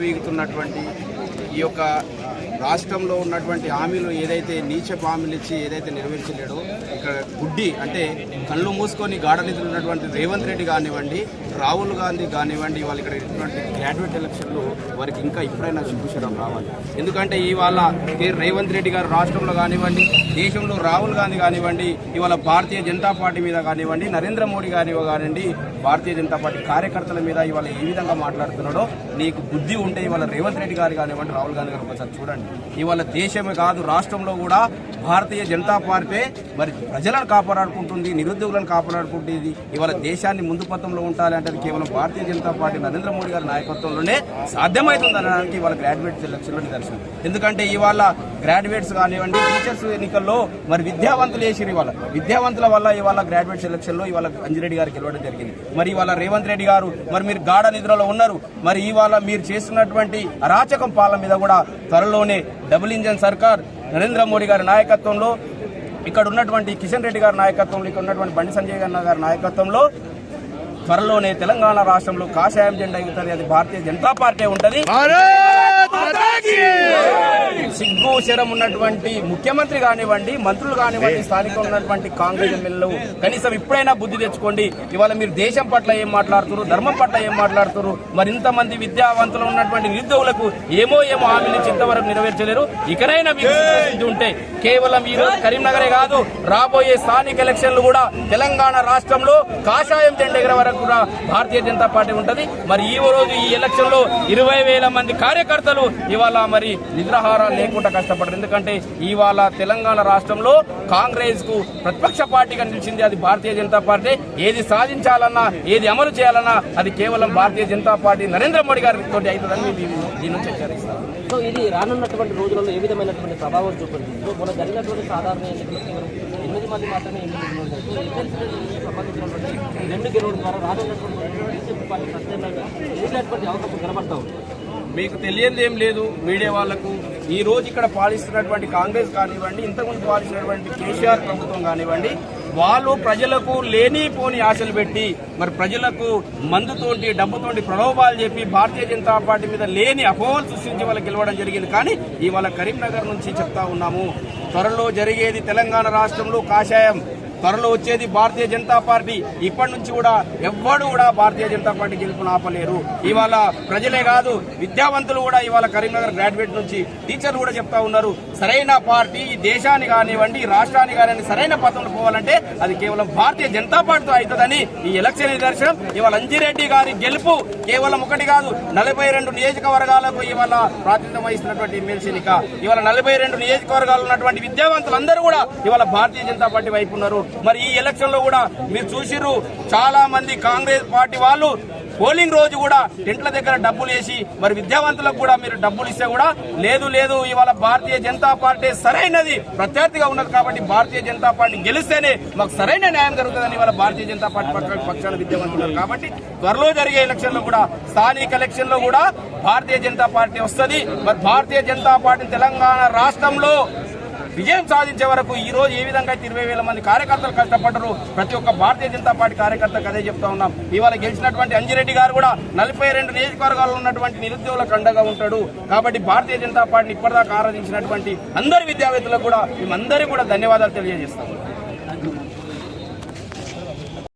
వీగుతున్నటువంటి ఈ యొక్క రాష్ట్రంలో ఉన్నటువంటి హామీలు ఏదైతే నీచపు హామీలు ఇచ్చి ఏదైతే నెరవేర్చలేడో ఇక్కడ గుడ్డి అంటే కళ్ళు మూసుకొని గాఢ నిద్రలు ఉన్నటువంటి రేవంత్ రెడ్డి కానివ్వండి, రాహుల్ గాంధీ కానివ్వండి, వాళ్ళు ఇక్కడ ఇటువంటి గ్రాడ్యుయేట్ ఎలక్షన్లు వారికి ఇంకా ఇప్పుడైనా శుభశరం రావాలి. ఎందుకంటే ఇవాళ రేవంత్ రెడ్డి గారు రాష్ట్రంలో కానివ్వండి, దేశంలో రాహుల్ గాంధీ కానివ్వండి, ఇవాళ భారతీయ జనతా పార్టీ మీద కానివ్వండి, నరేంద్ర మోడీ కానివ్వండి, భారతీయ జనతా పార్టీ కార్యకర్తల మీద ఇవాళ ఏ విధంగా మాట్లాడుతున్నాడో నీకు బుద్ధి ఉంటే ఇవాళ రేవంత్ రెడ్డి గారు కానివ్వండి, రాహుల్ గాంధీ గారు ఒకసారి చూడండి. ఇవాళ దేశమే కాదు రాష్ట్రంలో కూడా భారతీయ జనతా పార్టీ మరి ప్రజలను కాపాడుకుంటుంది, నిరుద్యోగులను కాపాడుకుంటుంది. ఇవాళ దేశాన్ని ముందు పథంలో ఉండాలి అంటే కేవలం భారతీయ జనతా పార్టీ నరేంద్ర మోడీ గారి నాయకత్వంలోనే సాధ్యమవుతుంది అనడానికి ఇవాళ గ్రాడ్యుయేట్స్ ఎలక్షన్లో నిదర్శనం. ఎందుకంటే ఇవాళ గ్రాడ్యుయేట్స్ కానివ్వండి, టీచర్స్ ఎన్నికల్లో మరి విద్యావంతులు వేసిరు. ఇవాళ విద్యావంతుల వల్ల ఇవాళ గ్రాడ్యుయేట్స్ ఎలక్షన్లో ఇవాళ అంజిరెడ్డి గారికి గెలవడం జరిగింది. మరి ఇవాళ రేవంత్ రెడ్డి గారు మరి మీరు గాఢ నిద్రలో ఉన్నారు. మరి ఇవాళ మీరు చేస్తున్నటువంటి అరాచకం పాలన మీద కూడా త్వరలోనే డబుల్ ఇంజన్ సర్కార్ నరేంద్ర మోడీ గారి నాయకత్వంలో, ఇక్కడ ఉన్నటువంటి కిషన్ రెడ్డి గారి నాయకత్వంలో, ఇక్కడ ఉన్నటువంటి బండి సంజయ్ గారి నాయకత్వంలో త్వరలోనే తెలంగాణ రాష్ట్రంలో కాషాయం జెండా ఎగుతుంది. అది భారతీయ జనతా పార్టీ ఉంటుంది. సిగ్గు శరం ఉన్నటువంటి ముఖ్యమంత్రి కానివ్వండి, మంత్రులు కానివ్వండి, స్థానికంగా ఉన్నటువంటి కాంగ్రెస్ ఎమ్మెల్యేలు కనీసం ఇప్పుడైనా బుద్ధి తెచ్చుకోండి. ఇవాళ మీరు దేశం పట్ల ఏం మాట్లాడుతున్నారు, ధర్మం పట్ల ఏం మాట్లాడుతున్నారు? మరి ఇంతమంది విద్యావంతులు ఉన్నటువంటి నిరుద్యోగులకు ఏమో హామీలు ఇంతవరకు నెరవేర్చలేరు. ఇకనైనా మీకు ఉంటే కేవలం ఈ రోజు కరీంనగరే కాదు, రాబోయే స్థానిక ఎలక్షన్లు కూడా తెలంగాణ రాష్ట్రంలో కాషాయం జెండా ఎగర వరకు కూడా భారతీయ జనతా పార్టీ ఉంటది. మరి ఈ రోజు ఈ ఎలక్షన్ లో 20,000 మంది కార్యకర్తలు ఇవాళ మరి నిద్రాహారాలు లేకుండా కష్టపడరు. ఎందుకంటే ఇవాళ తెలంగాణ రాష్ట్రంలో కాంగ్రెస్ కు ప్రతిపక్ష పార్టీగా నిలిచింది అది భారతీయ జనతా పార్టీ. ఏది సాధించాలన్నా, ఏది అమలు చేయాలన్నా అది కేవలం భారతీయ జనతా పార్టీ నరేంద్ర మోడీ గారితో అవుతుందని దీని నుంచి హెచ్చరిస్తారు. సో ఇది రానున్నటువంటి రోజులలో ఏ విధమైనటువంటి ప్రభావం చూపుతుంది? సో మన జరిగినటువంటి సాధారణ ఎన్నికలు 8 మంది మాత్రమే సంబంధించినటువంటి 2 గెలవడం ద్వారా రానున్నటువంటి బీజేపీ పార్టీ ప్రత్యేకంగా అవకాశం కనబడతా ఉంది. మీకు తెలియదు ఏం లేదు మీడియా వాళ్లకు. ఈ రోజు ఇక్కడ పాలిస్తున్నటువంటి కాంగ్రెస్ కానివ్వండి, ఇంతకుముందు పాలిస్తున్నటువంటి కేసీఆర్ ప్రభుత్వం కానివ్వండి, వాళ్ళు ప్రజలకు లేనిపోని ఆశలు పెట్టి మరి ప్రజలకు మందుతోటి డబ్బుతోటి ప్రలోభాలు చెప్పి భారతీయ జనతా పార్టీ మీద లేని అపోహలు సృష్టించి వాళ్ళకి గెలవడం జరిగింది. కానీ ఇవాళ కరీంనగర్ నుంచి చెప్తా ఉన్నాము, త్వరలో జరిగేది తెలంగాణ రాష్ట్రంలో కాషాయం, త్వరలో వచ్చేది భారతీయ జనతా పార్టీ. ఇప్పటి నుంచి కూడా ఎవ్వడు కూడా భారతీయ జనతా పార్టీ గెలుపును ఆపలేరు. ఇవాళ ప్రజలే కాదు విద్యావంతులు కూడా ఇవాళ కరీంనగర్ గ్రాడ్యుయేట్ నుంచి టీచర్లు కూడా చెప్తా ఉన్నారు, సరైన పార్టీ ఈ దేశాన్ని కానివ్వండి, ఈ రాష్ట్రాన్ని కానివ్వండి సరైన పథంలో పోవాలంటే అది కేవలం భారతీయ జనతా పార్టీతో అవుతుందని ఈ ఎలక్షన్ నిదర్శనం. ఇవాళ అంజిరెడ్డి గారి గెలుపు కేవలం ఒకటి కాదు, 42 నియోజకవర్గాలకు ఇవాళ ప్రాతినిధ్యం వహిస్తున్నటువంటి ఎమ్మెల్సీ ఎన్నిక. ఇవాళ 42 నియోజకవర్గాలు ఉన్నటువంటి విద్యావంతులందరూ కూడా ఇవాళ భారతీయ జనతా పార్టీ వైపు ఉన్నారు. మరి ఈ ఎలక్షన్ లో కూడా మీరు చూసిర్రు, చాలా మంది కాంగ్రెస్ పార్టీ వాళ్ళు పోలింగ్ రోజు కూడా టెంట్ల దగ్గర డబ్బులు వేసి మరి విద్యావంతులకు కూడా మీరు డబ్బులు ఇస్తే కూడా లేదు ఇవాళ భారతీయ జనతా పార్టీ సరైనది ప్రత్యర్థిగా ఉన్నది కాబట్టి భారతీయ జనతా పార్టీ గెలిస్తేనే మాకు సరైన న్యాయం జరుగుతుందని ఇవాళ భారతీయ జనతా పార్టీ పక్షాన విద్యావంతున్నారు. కాబట్టి త్వరలో జరిగే ఎలక్షన్ లో కూడా, స్థానిక ఎలక్షన్ లో కూడా భారతీయ జనతా పార్టీ వస్తుంది. మరి భారతీయ జనతా పార్టీ తెలంగాణ రాష్ట్రంలో విజయం సాధించే వరకు ఈ రోజు ఏ విధంగా 20,000 మంది కార్యకర్తలు కష్టపడ్డారు, ప్రతి ఒక్క భారతీయ జనతా పార్టీ కార్యకర్తకు అదే చెప్తా ఉన్నాం. ఇవాళ గెలిచినటువంటి అంజిరెడ్డి గారు కూడా 42 నియోజకవర్గాల్లో ఉన్నటువంటి నిరుద్యోగులకు అండగా ఉంటాడు. కాబట్టి భారతీయ జనతా పార్టీని ఇప్పటిదాకా ఆరాధించినటువంటి అందరి విద్యావేత్తలకు కూడా మేమందరికీ కూడా ధన్యవాదాలు తెలియజేస్తాం.